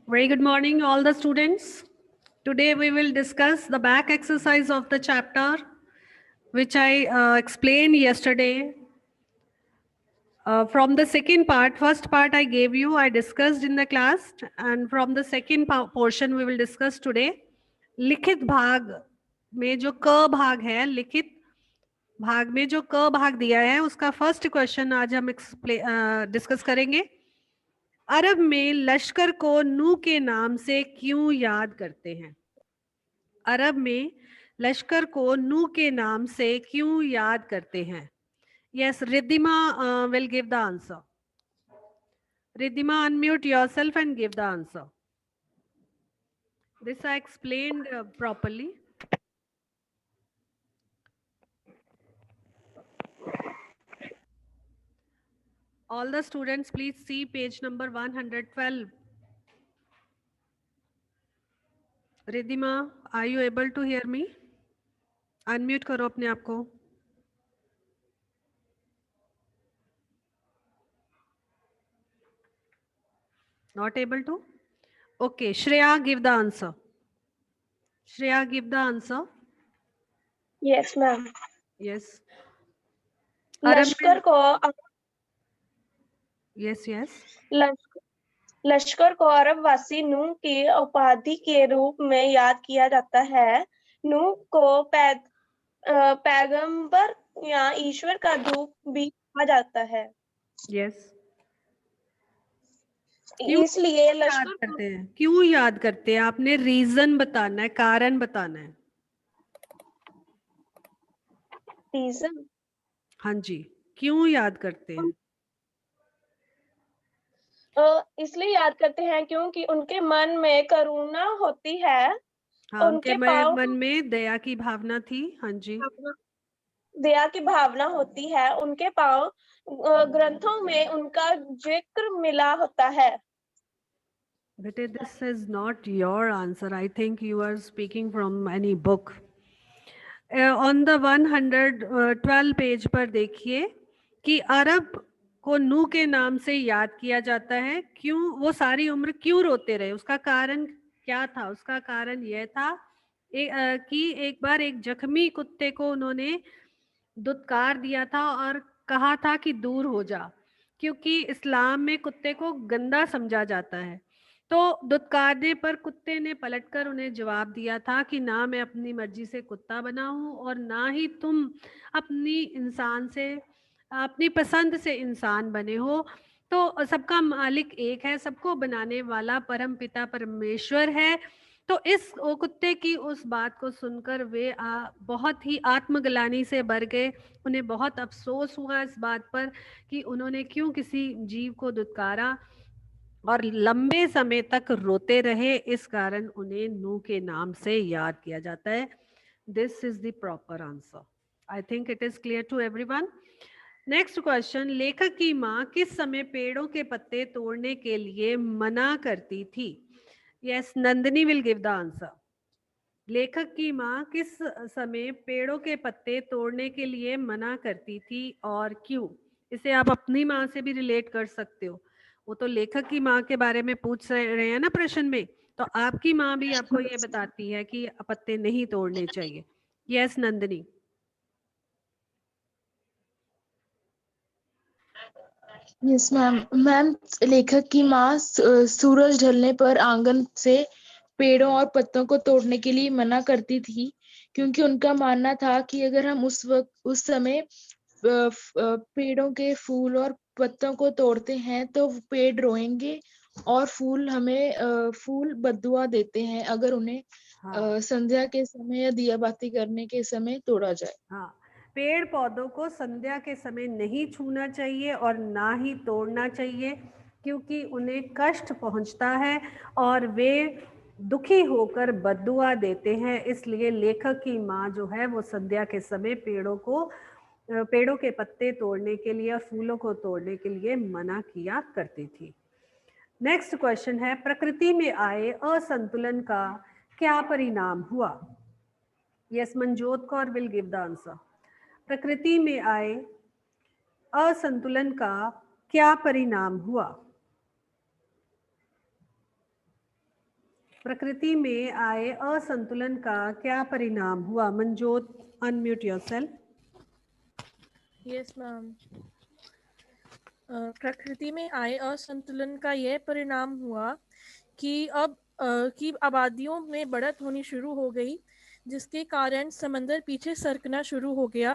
Very good morning, all the students. Today we will discuss the back exercise of the chapter, which I explained yesterday. From the second part, first part I gave you, I discussed in the class, and from the second portion we will discuss today. लिखित भाग में जो क भाग है, लिखित भाग में जो क भाग दिया है, उसका फर्स्ट क्वेश्चन आज हम डिस्कस करेंगे। अरब में लश्कर को नू के नाम से क्यों याद करते हैं? अरब में लश्कर को नू के नाम से क्यों याद करते हैं? Yes, Riddhima will give the answer. Riddhima, unmute yourself and give the answer. This I explained properly. All the students, please see page number 112. Riddhima, are you able to hear me? Unmute करो अपने आप को. Not able to? Okay, Shreya, give the answer. Shreya, give the answer. Yes, ma'am. Yes. लश्कर को Yes, yes. लश्कर को अरबवासी नूह की उपाधि के रूप में याद किया जाता है। नूह को पैगंबर या ईश्वर का दूत भी कहा जाता है। Yes. इसलिए याद लश्कर करते हैं? क्यों याद करते हैं? आपने रीजन बताना है, कारण बताना है। रीजन? हाँ जी, क्यों याद करते हैं? इसलिए याद करते हैं क्योंकि उनके मन में करुणा होती है। हाँ, उनके मन में दया की भावना थी। हाँ जी, दया की भावना होती है। उनके पाँव ग्रंथों में उनका जिक्र मिला होता है। बेटे, this is not your answer. I think you are speaking from any book. On the 112 page पर देखिए कि अरब को नूह के नाम से याद किया जाता है। क्यों? वो सारी उम्र क्यों रोते रहे? उसका कारण क्या था? उसका कारण यह था कि एक बार एक जख्मी कुत्ते को उन्होंने दुत्कार दिया था और कहा था कि दूर हो जा, क्योंकि इस्लाम में कुत्ते को गंदा समझा जाता है। तो दुत्कारने पर कुत्ते ने पलटकर उन्हें जवाब दिया था कि ना मैं अपनी मर्जी से कुत्ता बना हूं और ना ही तुम अपनी पसंद से इंसान बने हो। तो सबका मालिक एक है, सबको बनाने वाला परम पिता परमेश्वर है। तो इस कुत्ते की उस बात को सुनकर वे बहुत ही आत्मग्लानि से भर गए। उन्हें बहुत अफसोस हुआ इस बात पर कि उन्होंने क्यों किसी जीव को दुत्कारा, और लंबे समय तक रोते रहे। इस कारण उन्हें नूह के नाम से याद किया जाता है। This is the proper answer. I think it is clear to everyone. Next question. लेखक की माँ किस समय पेड़ों के पत्ते तोड़ने के लिए मना करती थी? Yes, Nandini will give the answer. लेखक की माँ किस समय पेड़ों के पत्ते तोड़ने के लिए मना करती थी और क्यों? इसे आप अपनी माँ से भी रिलेट कर सकते हो। वो तो लेखक की माँ के बारे में पूछ रहे हैं ना प्रश्न में, तो आपकी माँ भी आपको ये बताती है कि पत्ते नहीं तोड़ने चाहिए. यस, नंदिनी. Yes ma'am. लेखक की माँ सूरज ढलने पर आंगन से पेड़ों और पत्तों को तोड़ने के लिए मना करती थी, क्योंकि उनका मानना था कि अगर हम उस समय पेड़ों के फूल और पत्तों को तोड़ते हैं तो पेड़ रोएंगे और फूल बद्दुआ देते हैं अगर उन्हें संध्या के समय या दिया बाती करने के समय तोड़ा जाए. हाँ, पेड़ पौधों को संध्या के समय नहीं छूना चाहिए और ना ही तोड़ना चाहिए, क्योंकि उन्हें कष्ट पहुंचता है और वे दुखी होकर बद्दुआ देते हैं। इसलिए लेखक की माँ जो है वो संध्या के समय पेड़ों के पत्ते तोड़ने के लिए, फूलों को तोड़ने के लिए मना किया करती थी. नेक्स्ट क्वेश्चन है, प्रकृति में आए असंतुलन का क्या परिणाम हुआ? Yes, Manjot Kaur will give the answer. प्रकृति में आए असंतुलन का क्या परिणाम हुआ? प्रकृति में आए असंतुलन का क्या परिणाम हुआ? Manjot, unmute yourself. Yes ma'am. प्रकृति में आए असंतुलन का यह परिणाम हुआ कि कि आबादियों में बढ़त होनी शुरू हो गई, जिसके कारण समंदर पीछे सरकना शुरू हो गया,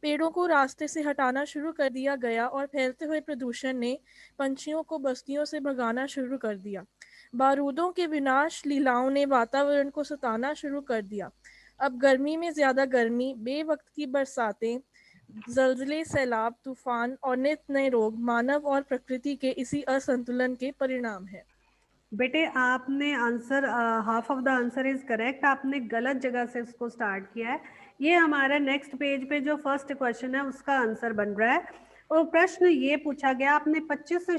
पेड़ों को रास्ते से हटाना शुरू कर दिया गया और फैलते हुए प्रदूषण ने पंछियों को बस्तियों से भगाना शुरू कर दिया। बारूदों के विनाश लीलाओं ने वातावरण को सताना शुरू कर दिया। अब गर्मी में ज़्यादा गर्मी, बेवक्त की बरसातें, जल्जले, सैलाब, तूफान और नित नए रोग मानव और प्रकृति के इसी असंतुलन के परिणाम है। बेटे आपने answer, half of the answer is correct. आपने गलत जगह से इसको स्टार्ट किया है। ये हमारा नेक्स्ट पेज पे जो फर्स्ट क्वेश्चन है उसका आंसर बन रहा है। और प्रश्न ये पूछा गया, आपने 25 से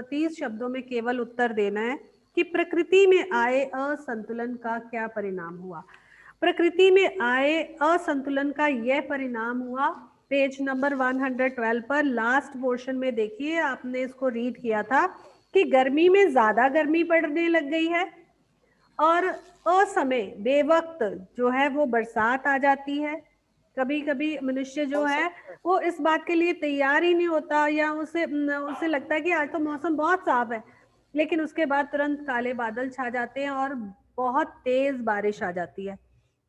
30 शब्दों में केवल उत्तर देना है कि प्रकृति में आए असंतुलन का क्या परिणाम हुआ। प्रकृति में आए असंतुलन का यह परिणाम हुआ, पेज नंबर 112 पर लास्ट पोर्शन में देखिए, आपने इसको रीड किया था कि गर्मी में ज्यादा गर्मी पड़ने लग गई है और असमय बेवक्त जो है वो बरसात आ जाती है। कभी कभी मनुष्य जो है वो इस बात के लिए तैयार ही नहीं होता, या उसे लगता है कि आज तो मौसम बहुत साफ है, लेकिन उसके बाद तुरंत काले बादल छा जाते हैं और बहुत तेज बारिश आ जाती है,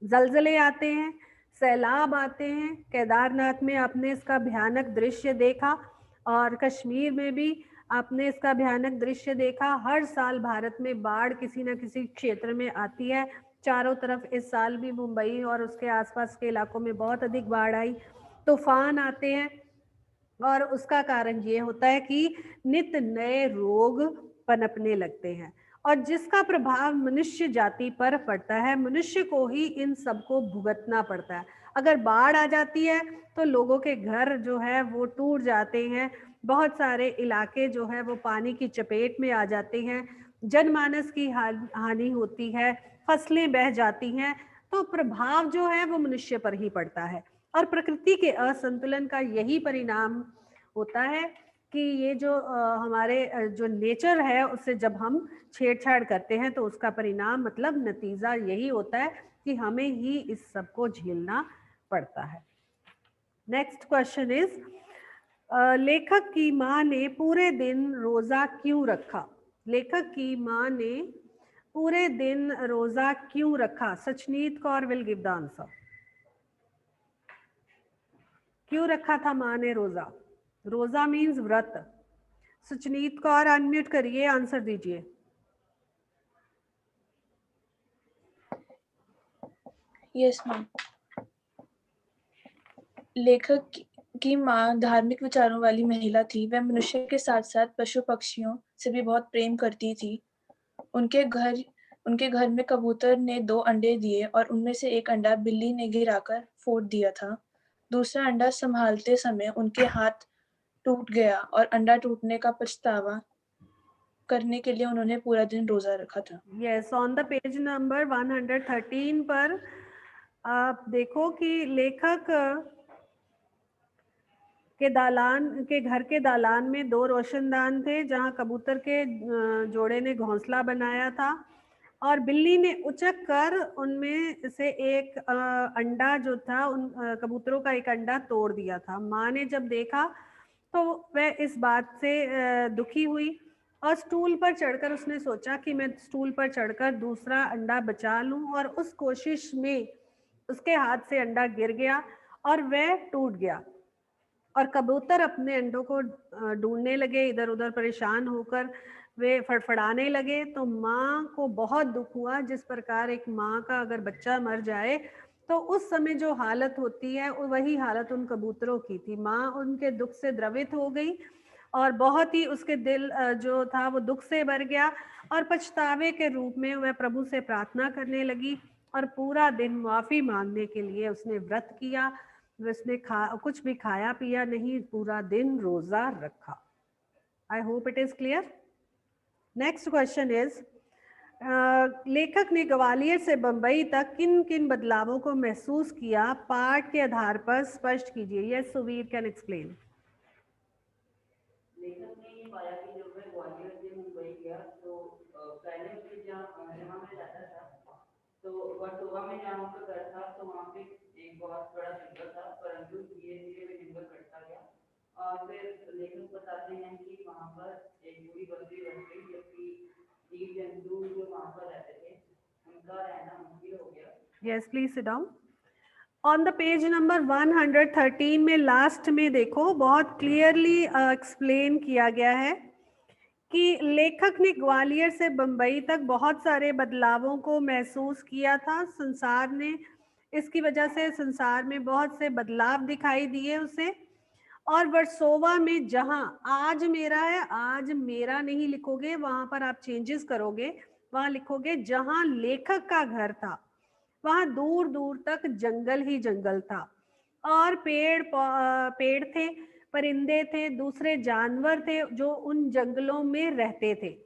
जलजले आते हैं, सैलाब आते हैं। केदारनाथ में आपने इसका भयानक दृश्य देखा और कश्मीर में भी आपने इसका भयानक दृश्य देखा। हर साल भारत में बाढ़ किसी न किसी क्षेत्र में आती है, चारों तरफ। इस साल भी मुंबई और उसके आसपास के इलाकों में बहुत अधिक बाढ़ आई, तूफान आते हैं और उसका कारण ये होता है कि नित नए रोग पनपने लगते हैं और जिसका प्रभाव मनुष्य जाति पर पड़ता है। मनुष्य को ही इन सबको भुगतना पड़ता है। अगर बाढ़ आ जाती है तो लोगों के घर जो है वो टूट जाते हैं, बहुत सारे इलाके जो है वो पानी की चपेट में आ जाते हैं, जनमानस की हानि होती है, फसलें बह जाती हैं। तो प्रभाव जो है वो मनुष्य पर ही पड़ता है और प्रकृति के असंतुलन का यही परिणाम होता है कि ये जो हमारे जो नेचर है उससे जब हम छेड़छाड़ करते हैं तो उसका परिणाम मतलब नतीजा यही होता है कि हमें ही इस सब को झेलना पड़ता है। नेक्स्ट क्वेश्चन इज, लेखक की माँ ने पूरे दिन रोजा क्यों रखा? लेखक की माँ ने पूरे दिन रोजा क्यों रखा? Sachneet Kaur will give the answer. क्यों रखा था माँ ने रोजा? रोजा मीन्स व्रत। सुचनीत कौर अनम्यूट करिए, आंसर दीजिए। Yes ma'am. लेखक की माँ धार्मिक विचारों वाली महिला थी। वह मनुष्य के साथ साथ पशु पक्षियों से भी बहुत प्रेम करती थी। उनके घर में कबूतर ने 2 अंडे दिए और उनमें से एक अंडा बिल्ली ने गिराकर फोड़ दिया था। दूसरा अंडा संभालते समय उनके हाथ टूट गया और अंडा टूटने का पछतावा करने के लिए उन्होंने पूरा दिन रोजा रखा था। Yes, on the page number 113 पर आप देखो कि लेखक के घर के दालान में 2 रोशनदान थे जहां कबूतर के जोड़े ने घोंसला बनाया था और बिल्ली ने उचक कर उनमें से एक अंडा जो था, उन कबूतरों का एक अंडा तोड़ दिया था। माँ ने जब देखा तो वह इस बात से दुखी हुई और स्टूल पर चढ़कर उसने सोचा कि मैं स्टूल पर चढ़कर दूसरा अंडा बचा लूं, और उस कोशिश में उसके हाथ से अंडा गिर गया और वह टूट गया और कबूतर अपने अंडों को ढूंढने लगे, इधर उधर परेशान होकर वे फड़फड़ाने लगे। तो माँ को बहुत दुख हुआ। जिस प्रकार एक माँ का अगर बच्चा मर जाए तो उस समय जो हालत होती है वही हालत उन कबूतरों की थी। माँ उनके दुख से द्रवित हो गई और बहुत ही उसके दिल जो था वो दुख से भर गया और पछतावे के रूप में वह प्रभु से प्रार्थना करने लगी और पूरा दिन माफी मांगने के लिए उसने व्रत किया। उसने कुछ भी खाया पिया नहीं, पूरा दिन रोजा रखा। I hope it is clear. Next question is, लेखक ने ग्वालियर से बंबई तक किन किन बदलावों को महसूस किया? पाठ के आधार पर स्पष्ट कीजिए। Yes, Suvir can explain. लेखक ने ये पाया कि जब वह ग्वालियर से मुंबई किया तो पहले उसके जहाँ मैं रहता था तो वर्सोवा में जहाँ उनका घर था तो वहाँ पे एक बहुत बड़ा जंगल था, परंतु धीरे धीरे वे जंगल कटता गया और फिर लेखक बताते हैं कि वहाँ पर एक पूरी बस्ती बन गई, जबकि जीव जंतु जो वहाँ पर रहते थे उनका रहना मुश्किल हो गया। Yes, please sit down. On the page number 113 में लास्ट में देखो बहुत क्लियरली एक्सप्लेन किया गया है कि लेखक ने ग्वालियर से बंबई तक बहुत सारे बदलावों को महसूस किया था। संसार ने इसकी वजह से संसार में बहुत से बदलाव दिखाई दिए उसे। और वर्सोवा में जहां आज मेरा है, आज मेरा नहीं लिखोगे, वहां पर आप चेंजेस करोगे, वहां लिखोगे जहां लेखक का घर था वहां दूर दूर तक जंगल ही जंगल था और पेड़ थे, परिंदे थे, दूसरे जानवर थे जो उन जंगलों में रहते थे।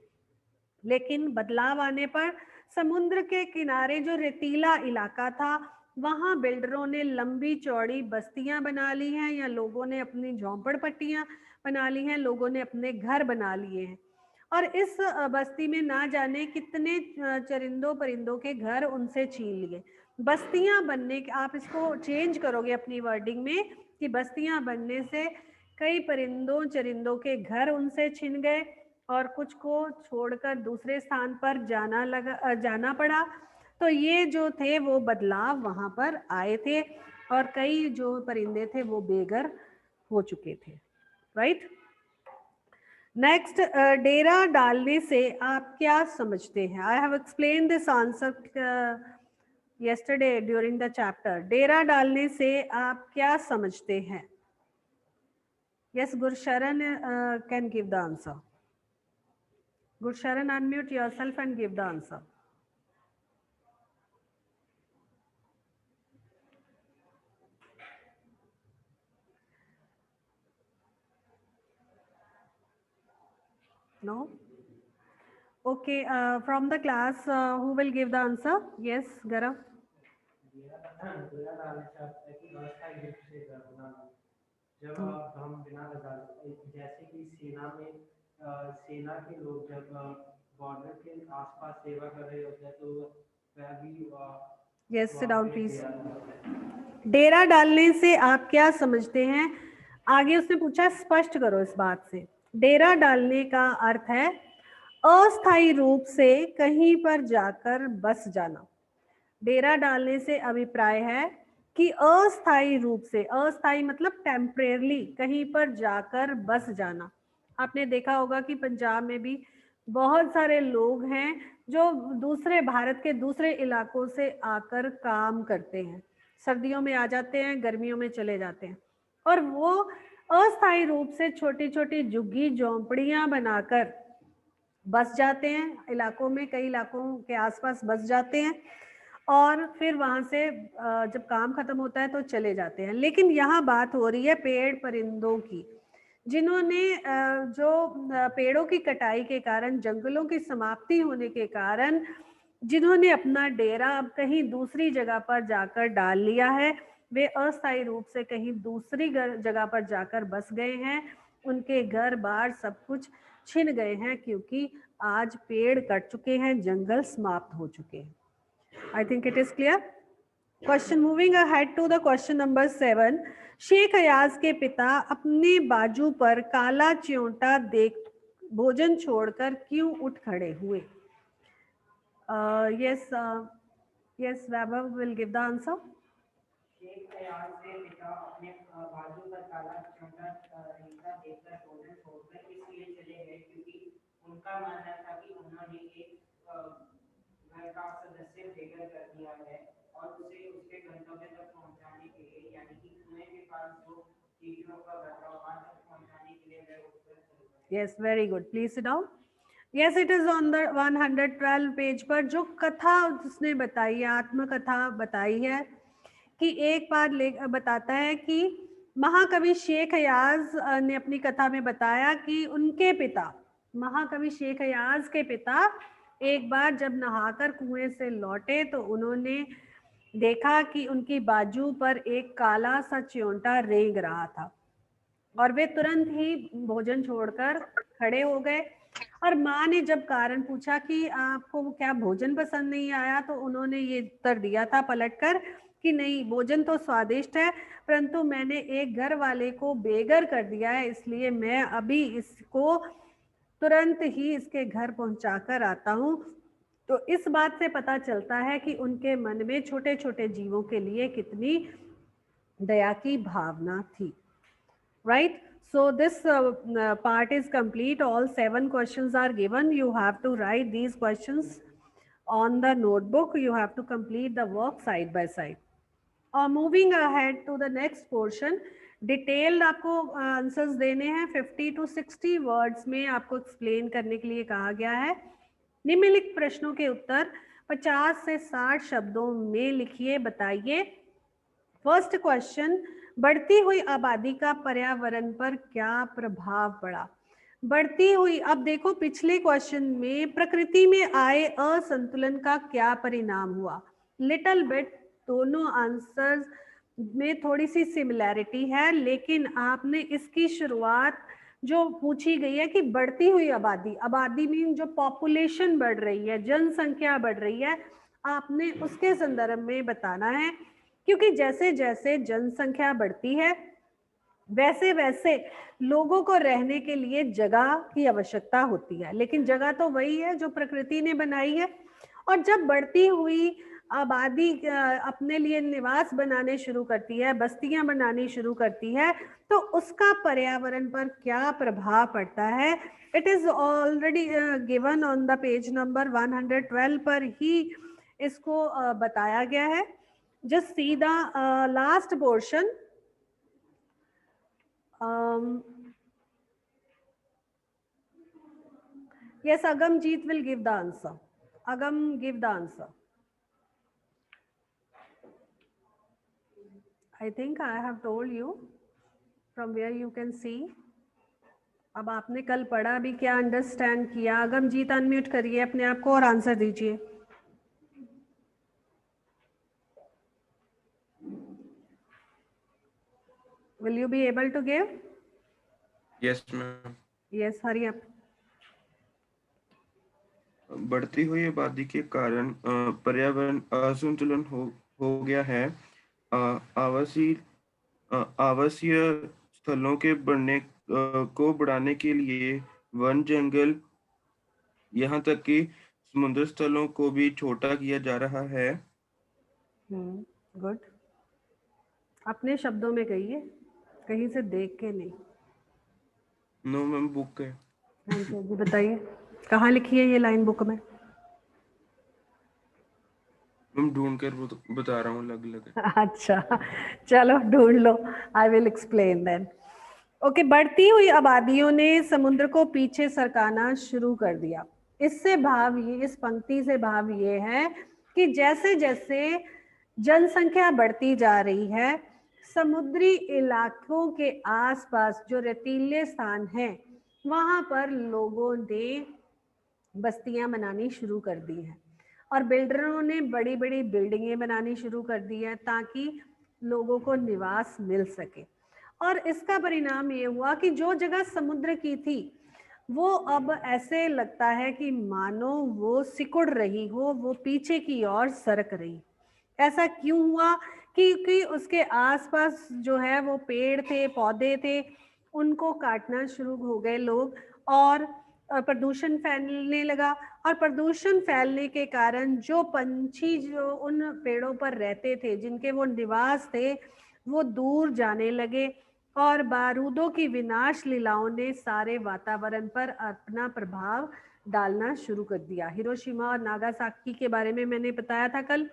लेकिन बदलाव आने पर समुद्र के किनारे जो रेतीला इलाका था वहां बिल्डरों ने लंबी चौड़ी बस्तियां बना ली हैं या लोगों ने अपनी झोंपड़पट्टियां बना ली हैं, लोगों ने अपने घर बना लिए हैं। और इस बस्ती में ना जाने कितने चरिंदों परिंदों के घर उनसे छीन लिए। बस्तियां बनने के, आप इसको चेंज करोगे अपनी वर्डिंग में कि बस्तियां बनने से कई परिंदों चरिंदों के घर उनसे छिन गए और कुछ को छोड़कर दूसरे स्थान पर जाना पड़ा। तो ये जो थे वो बदलाव वहां पर आए थे और कई जो परिंदे थे वो बेघर हो चुके थे। राइट, नेक्स्ट, डेरा डालने से आप क्या समझते हैं? I have explain this answer yesterday during the chapter. डेरा डालने से आप क्या समझते हैं? Yes, Gursharan can give the answer. Gursharan, unmute yourself and give the answer. No? Okay, from the class, who will give the answer? Yes, Gaurav. जब हम बिना लगा, जैसे कि सेना के लोग जब बॉर्डर के आसपास सेवा कर रहे होते हैं तो वह भी यस, सिट डाउन प्लीज। डेरा डालने से आप क्या समझते हैं? आगे उसने पूछा, स्पष्ट करो इस बात से। डेरा डालने का अर्थ है अस्थायी रूप से कहीं पर जाकर बस जाना। डेरा डालने से अभिप्राय है कि अस्थायी रूप से, अस्थायी मतलब टेम्परेरली कहीं पर जाकर बस जाना। आपने देखा होगा कि पंजाब में भी बहुत सारे लोग हैं जो दूसरे भारत के दूसरे इलाकों से आकर काम करते हैं, सर्दियों में आ जाते हैं, गर्मियों में चले जाते हैं और वो अस्थायी रूप से छोटी छोटी झुग्गी झोंपड़ियां बनाकर बस जाते हैं इलाकों में, कई इलाकों के आसपास बस जाते हैं और फिर वहां से जब काम खत्म होता है तो चले जाते हैं। लेकिन यहाँ बात हो रही है पेड़ परिंदों की, जिन्होंने जो पेड़ों की कटाई के कारण, जंगलों की समाप्ति होने के कारण जिन्होंने अपना डेरा अब कहीं दूसरी जगह पर जाकर डाल लिया है, वे अस्थायी रूप से कहीं दूसरी जगह पर जाकर बस गए हैं। उनके घर बार सब कुछ छिन गए हैं क्योंकि आज पेड़ कट चुके हैं, जंगल समाप्त हो चुके हैं। I think it is clear. Question, moving ahead to the question number 7. Sheikh Ayaz के पिता अपने बाजू पर काला च्योंटा देख भोजन छोड़कर क्यों उठ खड़े हुए? Yes, yes, Vaibhav will give the answer. Sheikh Ayaz के पिता अपने बाजू पर काला च्योंटा देखकर भोजन छोड़कर इसलिए चले गए क्योंकि उनका मानना था कि उन्होंने एक घर का सदस्य बेघर कर दिया है और उसे उसके गंतव्य तक पहुंचाने के लिए, यानी कि कुएं के पास जो चीजों का घर था वहां तक पहुंचाने के लिए वह उठकर चल गए। Yes, very good. Please sit down. Yes, it is on the 112 page पर जो कथा उसने बताई है, आत्मकथा बताई है कि एक बार बताता है कि महाकवि शेख अयाज ने अपनी कथा में बताया कि उनके पिता, महाकवि शेख अयाज के पिता एक बार जब नहाकर कुएं से लौटे तो उन्होंने देखा कि उनकी बाजू पर एक काला सा च्योंटा रेंग रहा था और वे तुरंत ही भोजन छोड़कर खड़े हो गए और माँ ने जब कारण पूछा कि आपको क्या भोजन पसंद नहीं आया, तो उन्होंने ये उत्तर दिया था पलटकर कि नहीं, भोजन तो स्वादिष्ट है, परंतु मैंने एक घर वाले को बेघर कर दिया है, इसलिए मैं अभी इसको तुरंत ही इसके घर पहुंचाकर आता हूँ। तो इस बात से पता चलता है कि उनके मन में छोटे छोटे जीवों के लिए कितनी दया की भावना थी। Right? So this part is complete. All 7 questions are given. You have to write these questions on the notebook. You have to complete the work side by side. Moving ahead to the next portion, detailed आपको answers देने हैं। 50 to 60 words में आपको explain करने के लिए कहा गया है। निम्नलिखित प्रश्नों के उत्तर 50 से 60 शब्दों में लिखिए, बताइए। फर्स्ट क्वेश्चन, बढ़ती हुई आबादी का पर्यावरण पर क्या प्रभाव पड़ा? बढ़ती हुई, अब देखो पिछले क्वेश्चन में प्रकृति में आए असंतुलन का क्या परिणाम हुआ। लिटिल बिट दोनों आंसर्स में थोड़ी सी सिमिलैरिटी है, लेकिन आपने इसकी शुरुआत जो पूछी गई है कि बढ़ती हुई आबादी, आबादी मीन जो पॉपुलेशन बढ़ रही है, जनसंख्या बढ़ रही है, आपने उसके संदर्भ में बताना है, क्योंकि जैसे जैसे जनसंख्या बढ़ती है वैसे वैसे लोगों को रहने के लिए जगह की आवश्यकता होती है, लेकिन जगह तो वही है जो प्रकृति ने बनाई है। और जब बढ़ती हुई आबादी अपने लिए निवास बनाने शुरू करती है, बस्तियां बनानी शुरू करती है, तो उसका पर्यावरण पर क्या प्रभाव पड़ता है? It is already given on the page number 112 पर ही इसको बताया गया है। Just see the last portion. Yes, Agamjeet will give the answer. Agam, give the answer. I think I have told you from where you can see. अब आपने कल पढ़ा भी, क्या अंडरस्टैंड किया? अगमजीत अनम्यूट करिए अपने आप को और आंसर दीजिए। Will you be able to give? Yes, ma'am. Yes, hurry up. बढ़ती हुई आबादी के कारण पर्यावरण असंतुलन हो गया है। आवासीय स्थलों के बढ़ने को बढ़ाने के लिए वन, जंगल, यहाँ तक कि समुद्र स्थलों को भी छोटा किया जा रहा है। गुड, अपने शब्दों में कहिए, कहीं से देख के नहीं। नो मैम, बुक है। हाँ जी, बताइए कहाँ लिखी है ये लाइन बुक में? मैम ढूंढ कर बता रहा हूँ, अलग अलग। अच्छा, चलो ढूंढ लो, I will explain then. Okay, बढ़ती हुई आबादियों ने समुद्र को पीछे सरकाना शुरू कर दिया। इससे भाव ये, इस पंक्ति से भाव ये है कि जैसे जैसे जनसंख्या बढ़ती जा रही है, समुद्री इलाकों के आसपास जो रेतीले स्थान हैं, वहां पर लोगों ने बस्तियां बनानी शुरू कर दी हैं और बिल्डरों ने बड़ी बड़ी बिल्डिंगें बनानी शुरू कर दी है ताकि लोगों को निवास मिल सके। और इसका परिणाम ये हुआ कि जो जगह समुद्र की थी वो अब ऐसे लगता है कि मानो वो सिकुड़ रही हो, वो पीछे की ओर सरक रही। ऐसा क्यों हुआ? क्योंकि उसके आसपास जो है वो पेड़ थे, पौधे थे, उनको काटना शुरू हो गए लोग और प्रदूषण फैलने लगा। और प्रदूषण फैलने के कारण जो पंछी जो उन पेड़ों पर रहते थे, जिनके वो निवास थे, वो दूर जाने लगे और बारूदों की विनाश लीलाओं ने सारे वातावरण पर अपना प्रभाव डालना शुरू कर दिया। हिरोशिमा और नागासाकी के बारे में मैंने बताया था कल।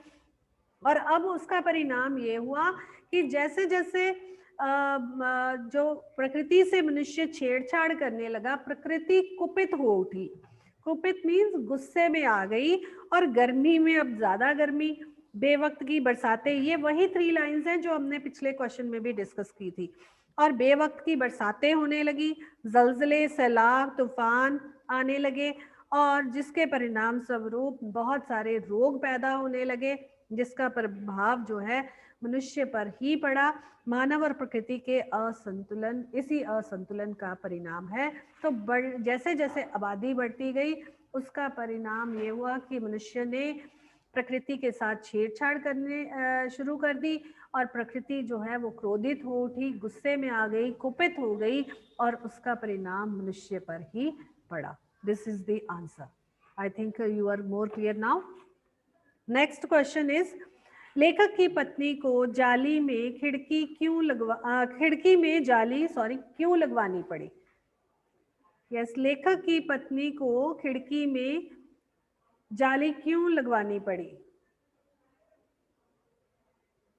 और अब उसका परिणाम ये हुआ कि जैसे जैसे जो प्रकृति से मनुष्य छेड़छाड़ करने लगा, प्रकृति कुपित हो उठी। कुपित मीन्स गुस्से में आ गई और गर्मी में अब ज्यादा गर्मी, बेवक्त की बरसातें, ये वही 3 लाइंस हैं जो हमने पिछले क्वेश्चन में भी डिस्कस की थी। और बेवक्त की बरसातें होने लगी, जलजले, सैलाब, तूफान आने लगे और जिसके परिणाम स्वरूप बहुत सारे रोग पैदा होने लगे, जिसका प्रभाव जो है मनुष्य पर ही पड़ा। मानव और प्रकृति के असंतुलन इसी असंतुलन का परिणाम है। तो जैसे जैसे आबादी बढ़ती गई उसका परिणाम ये हुआ कि मनुष्य ने प्रकृति के साथ छेड़छाड़ करने शुरू कर दी और प्रकृति जो है वो क्रोधित हो उठी, गुस्से में आ गई, कुपित हो गई और उसका परिणाम मनुष्य पर ही पड़ा। This is the answer. I think you are more clear now. Next question is, लेखक की पत्नी को जाली में खिड़की में जाली क्यों लगवानी पड़ी? यस, लेखक की पत्नी को खिड़की में जाली क्यों लगवानी पड़ी?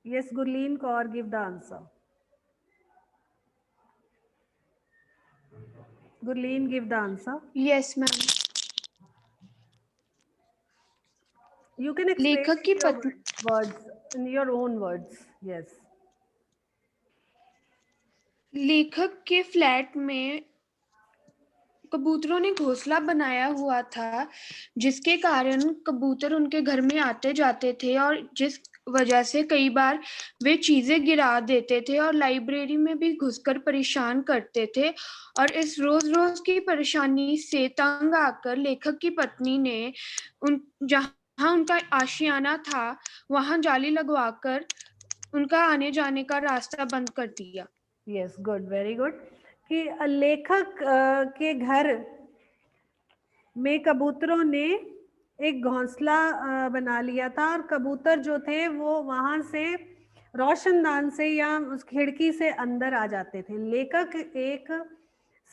Yes, Gurleen Kaur, give the answer. Gurleen, give the answer. Yes ma'am. You can explain लेखक की पत्नी words in your own words. Yes. लेखक के फ्लैट में कबूतरों ने घोंसला बनाया हुआ था, जिसके कारण कबूतर उनके घर में आते जाते थे और जिस वजह से कई बार वे चीजें गिरा देते थे और लाइब्रेरी में भी घुसकर परेशान करते थे। और इस रोज रोज की परेशानी से तंग आकर लेखक की पत्नी ने जहाँ उनका आशियाना था वहां जाली लगवाकर उनका आने जाने का रास्ता बंद कर दिया। Yes, good, very good. कि लेखक के घर में कबूतरों ने एक घोंसला बना लिया था और कबूतर जो थे वो वहां से रोशनदान से या उस खिड़की से अंदर आ जाते थे। लेखक एक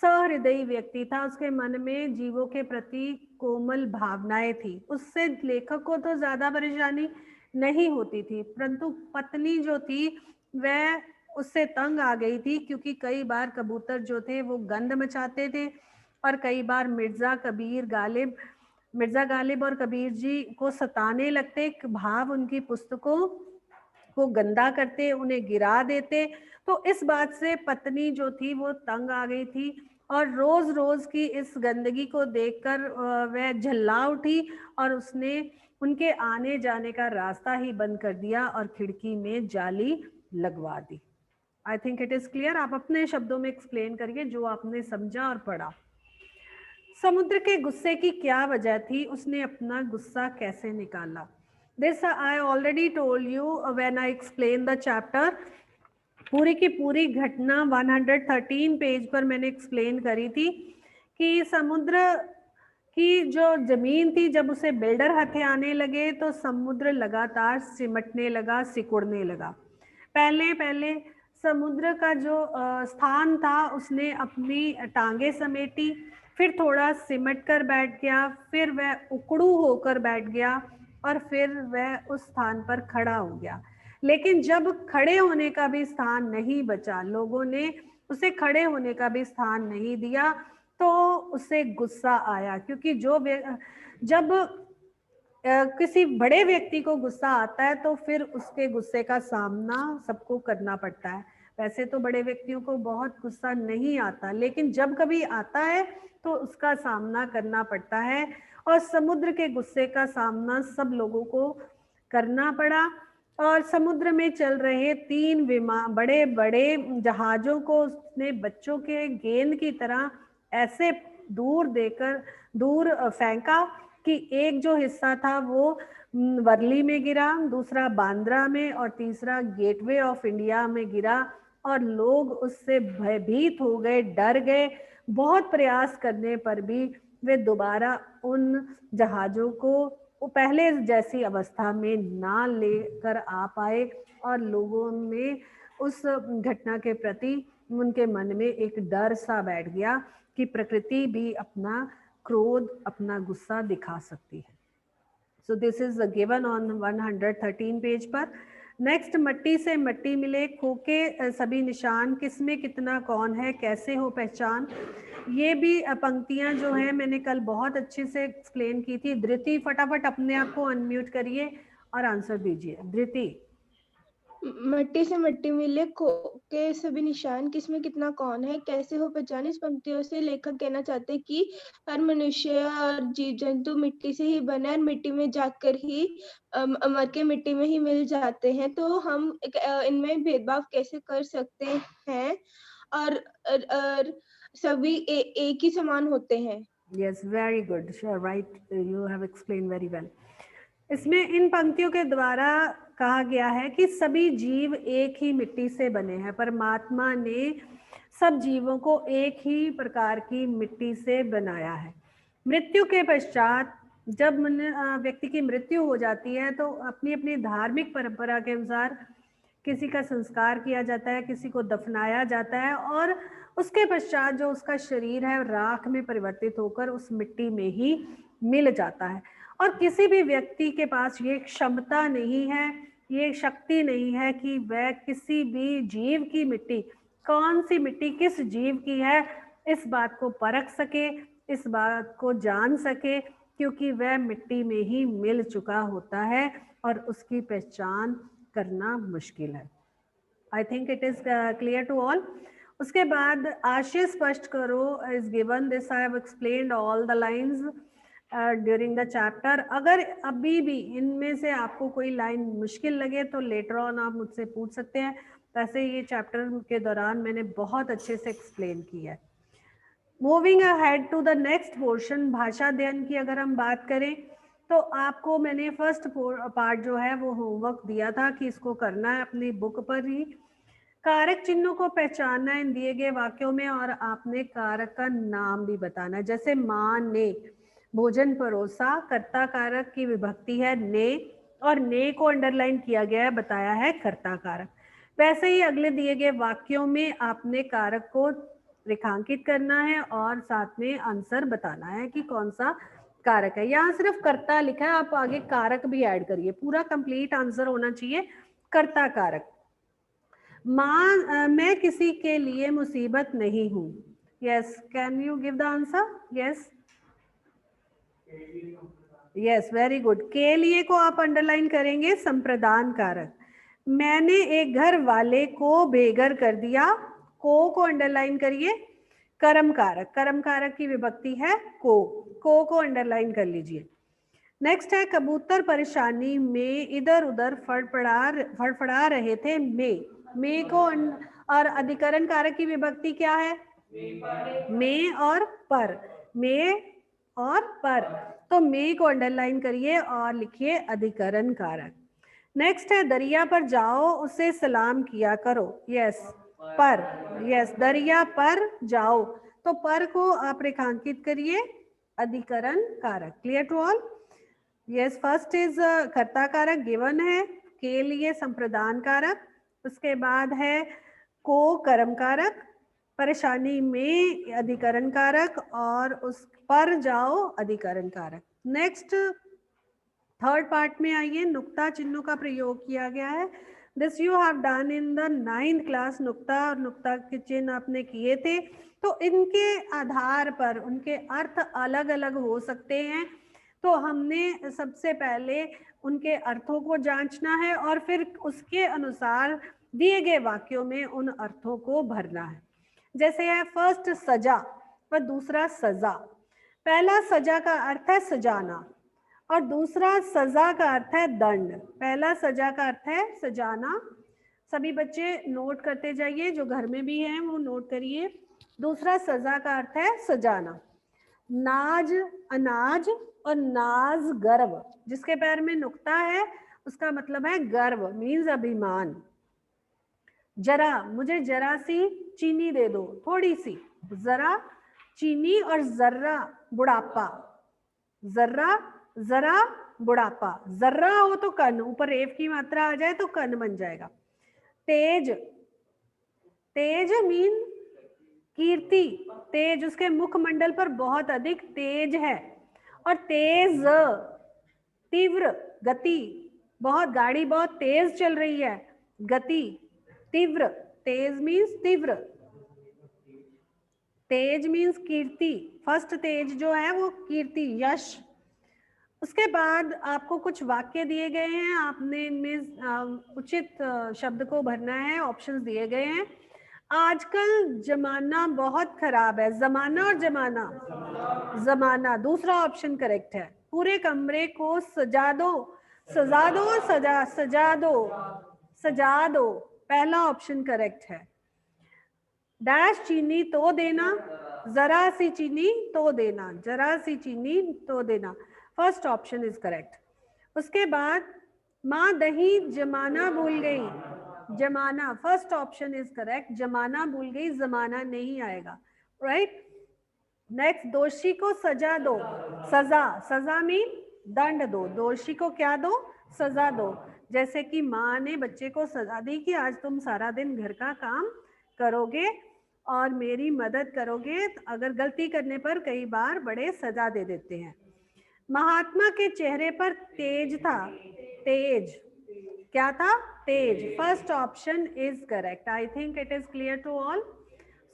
सहृदयी व्यक्ति था, उसके मन में जीवों के प्रति कोमल भावनाएं थी, उससे लेखक को तो ज्यादा परेशानी नहीं होती थी, परंतु पत्नी जो थी वह उससे तंग आ गई थी, क्योंकि कई बार कबूतर जो थे वो गंद मचाते थे और कई बार मिर्जा गालिब और कबीर जी को सताने लगते, भाव उनकी पुस्तकों को गंदा करते, उन्हें गिरा देते। तो इस बात से पत्नी जो थी वो तंग आ गई थी और रोज रोज की इस गंदगी को देखकर वह झल्ला उठी और उसने उनके आने जाने का रास्ता ही बंद कर दिया और खिड़की में जाली लगवा दी। I think it is clear. आप अपने शब्दों में एक्सप्लेन करिए जो आपने समझा और पढ़ा। समुद्र के गुस्से की क्या वजह थी? उसने अपना गुस्सा कैसे निकाला? This I already told you when I explain the chapter. पूरी की पूरी घटना 113 पेज पर मैंने एक्सप्लेन करी थी कि समुद्र की जो जमीन थी, जब उसे बिल्डर हथियाने लगे तो समुद्र लगातार सिमटने लगा, सिकुड़ने लगा। पहले समुद्र का जो स्थान था उसने अपनी टांगे समेटी, फिर थोड़ा सिमट कर बैठ गया, फिर वह उकड़ू होकर बैठ गया और फिर वह उस स्थान पर खड़ा हो गया। लेकिन जब खड़े होने का भी स्थान नहीं बचा, लोगों ने उसे खड़े होने का भी स्थान नहीं दिया, तो उसे गुस्सा आया। क्योंकि जब किसी बड़े व्यक्ति को गुस्सा आता है तो फिर उसके गुस्से का सामना सबको करना पड़ता है। वैसे तो बड़े व्यक्तियों को बहुत गुस्सा नहीं आता, लेकिन जब कभी आता है तो उसका सामना करना पड़ता है और समुद्र के गुस्से का सामना सब लोगों को करना पड़ा। और समुद्र में चल रहे 3 बड़े बड़े जहाजों को उसने बच्चों के गेंद की तरह ऐसे दूर फेंका कि एक जो हिस्सा था वो वर्ली में गिरा, दूसरा बांद्रा में और तीसरा गेटवे ऑफ इंडिया में गिरा और लोग उससे भयभीत हो गए, डर गए। बहुत प्रयास करने पर भी वे दोबारा उन जहाजों को पहले जैसी अवस्था में ना लेकर आ पाए और लोगों में उस घटना के प्रति उनके मन में एक डर सा बैठ गया कि प्रकृति भी अपना क्रोध, अपना गुस्सा दिखा सकती है। So this is given on 113 page पर। नेक्स्ट, मट्टी से मट्टी मिले, खो के सभी निशान, किसमें कितना कौन है, कैसे हो पहचान। ये भी पंक्तियां जो हैं मैंने कल बहुत अच्छे से एक्सप्लेन की थी। धृति, फटाफट अपने आप को अनम्यूट करिए और आंसर दीजिए। धृति। मिट्टी से मिट्टी मिले के सभी निशान, किसमें कितना कौन है, कैसे हो पहचान। इस पंक्तियों से लेखक कहना चाहते हैं कि हर मनुष्य और जीव जंतु मिट्टी से ही बने और मिट्टी में जाकर ही मर के मिट्टी में ही मिल जाते हैं। तो हम इनमें भेदभाव कैसे कर सकते हैं और सभी एक ही समान होते हैं। Yes, very good. Sure, right. You have explained very well. इसमें इन पंक्तियों के द्वारा कहा गया है कि सभी जीव एक ही मिट्टी से बने हैं। परमात्मा ने सब जीवों को एक ही प्रकार की मिट्टी से बनाया है। मृत्यु के पश्चात जब व्यक्ति की मृत्यु हो जाती है तो अपनी अपनी धार्मिक परंपरा के अनुसार किसी का संस्कार किया जाता है, किसी को दफनाया जाता है और उसके पश्चात जो उसका शरीर है राख में परिवर्तित होकर उस मिट्टी में ही मिल जाता है। और किसी भी व्यक्ति के पास ये क्षमता नहीं है, ये शक्ति नहीं है कि वह किसी भी जीव की मिट्टी, कौन सी मिट्टी किस जीव की है, इस बात को परख सके, इस बात को जान सके, क्योंकि वह मिट्टी में ही मिल चुका होता है और उसकी पहचान करना मुश्किल है। I think it is clear to all. उसके बाद आशय स्पष्ट करो is given. This I have explained all the lines during the chapter. अगर अभी भी इनमें से आपको कोई लाइन मुश्किल लगे तो लेटर ऑन आप मुझसे पूछ सकते हैं। वैसे ये चैप्टर के दौरान मैंने बहुत अच्छे से एक्सप्लेन किया है। Moving ahead to the next portion, भाषा अध्ययन की अगर हम बात करें तो आपको मैंने फर्स्ट पार्ट जो है वो होमवर्क दिया था कि इसको करना है अपनी बुक पर ही। कारक चिन्हों को पहचानना है इन दिए गए वाक्यों में और आपने कारक का नाम भी बताना है। जैसे माँ ने भोजन परोसा, कर्ता कारक की विभक्ति है ने और ने को अंडरलाइन किया गया है, बताया है कर्ता कारक। वैसे ही अगले दिए गए वाक्यों में आपने कारक को रेखांकित करना है और साथ में आंसर बताना है कि कौन सा कारक है। यहाँ सिर्फ कर्ता लिखा है, आप आगे कारक भी ऐड करिए, पूरा कंप्लीट आंसर होना चाहिए कर्ता कारक। माँ मैं किसी के लिए मुसीबत नहीं हूँ। Yes, can you give the answer? Yes yes, very good. के लिए को आप अंडरलाइन करेंगे, संप्रदान कारक। मैंने एक घर वाले को बेघर कर दिया, को अंडरलाइन करिए, कर्म कारक। कर्म कारक की विभक्ति है को अंडरलाइन कर लीजिए। नेक्स्ट है कबूतर परेशानी में इधर उधर फड़फड़ा रहे थे। में को और अधिकरण कारक की विभक्ति क्या है? में और पर। में और पर, तो में को अंडरलाइन करिए और लिखिए अधिकरण कारक। नेक्स्ट है दरिया पर जाओ उसे सलाम किया करो। यस पर, यस दरिया पर जाओ, तो पर को आप रेखांकित करिए, अधिकरण कारक। Clear to all? Yes, first is कर्ता कारक गिवन है, के लिए संप्रदान कारक, उसके बाद है को कर्म कारक, परेशानी में अधिकरण कारक और उस पर जाओ अधिकरण कारक। नेक्स्ट थर्ड पार्ट में आइए, नुक्ता चिन्हों का प्रयोग किया गया है। This you have done in the 9th class. नुक्ता और नुक्ता के चिन्ह आपने किए थे, तो इनके आधार पर उनके अर्थ अलग अलग हो सकते हैं। तो हमने सबसे पहले उनके अर्थों को जांचना है और फिर उसके अनुसार दिए गए वाक्यों में उन अर्थों को भरना है। जैसे है फर्स्ट सजा व दूसरा सजा। पहला सजा का अर्थ है सजाना और दूसरा सजा का अर्थ है दंड। पहला सजा का अर्थ है सजाना, सभी बच्चे नोट करते जाइए, जो घर में भी हैं वो नोट करिए। दूसरा सजा का अर्थ है सजाना। नाज अनाज और नाज गर्व, जिसके पैर में नुक्ता है उसका मतलब है गर्व, मीन्स अभिमान। जरा, मुझे जरा सी चीनी दे दो, थोड़ी सी। जरा चीनी और जर्रा बुढ़ापा। जर्रा जरा बुढ़ापा, जर्रा हो तो कन, ऊपर रेफ की मात्रा आ जाए तो कन बन जाएगा। तेज, तेज मीन कीर्ति, तेज उसके मुखमंडल पर बहुत अधिक तेज है। और तेज तीव्र गति, बहुत गाड़ी बहुत तेज चल रही है, गति तीव्र। तेज मीन्स तीव्र, तेज मीन्स कीर्ति। फर्स्ट तेज जो है वो कीर्ति, यश। उसके बाद आपको कुछ वाक्य दिए गए हैं, आपने इनमें उचित शब्द को भरना है। ऑप्शंस दिए गए हैं। आजकल जमाना बहुत खराब है। जमाना और जमाना, जमाना दूसरा ऑप्शन करेक्ट है। पूरे कमरे को सजा दो, सजा दो, सजा दो, सजा दो, पहला ऑप्शन करेक्ट है। डैश चीनी तो देना, जरा सी चीनी तो देना, जरा सी चीनी तो देना, फर्स्ट ऑप्शन इज करेक्ट। उसके बाद माँ दही जमाना भूल गई, जमाना, फर्स्ट ऑप्शन इज करेक्ट। जमाना भूल गई, जमाना नहीं आएगा, राइट। नेक्स्ट, दोषी को सजा दो, सजा, सजा मीन दंड दो, दोषी को क्या दो, सजा दो। जैसे कि माँ ने बच्चे को सजा दी कि आज तुम सारा दिन घर का काम करोगे और मेरी मदद करोगे। अगर गलती करने पर कई बार बड़े सजा दे देते हैं। महात्मा के चेहरे पर तेज था, तेज, क्या था, तेज, first option is correct. I think it is clear to all.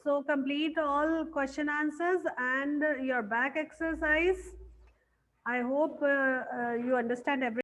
So complete all question answers and your back exercise. I hope you understand everything.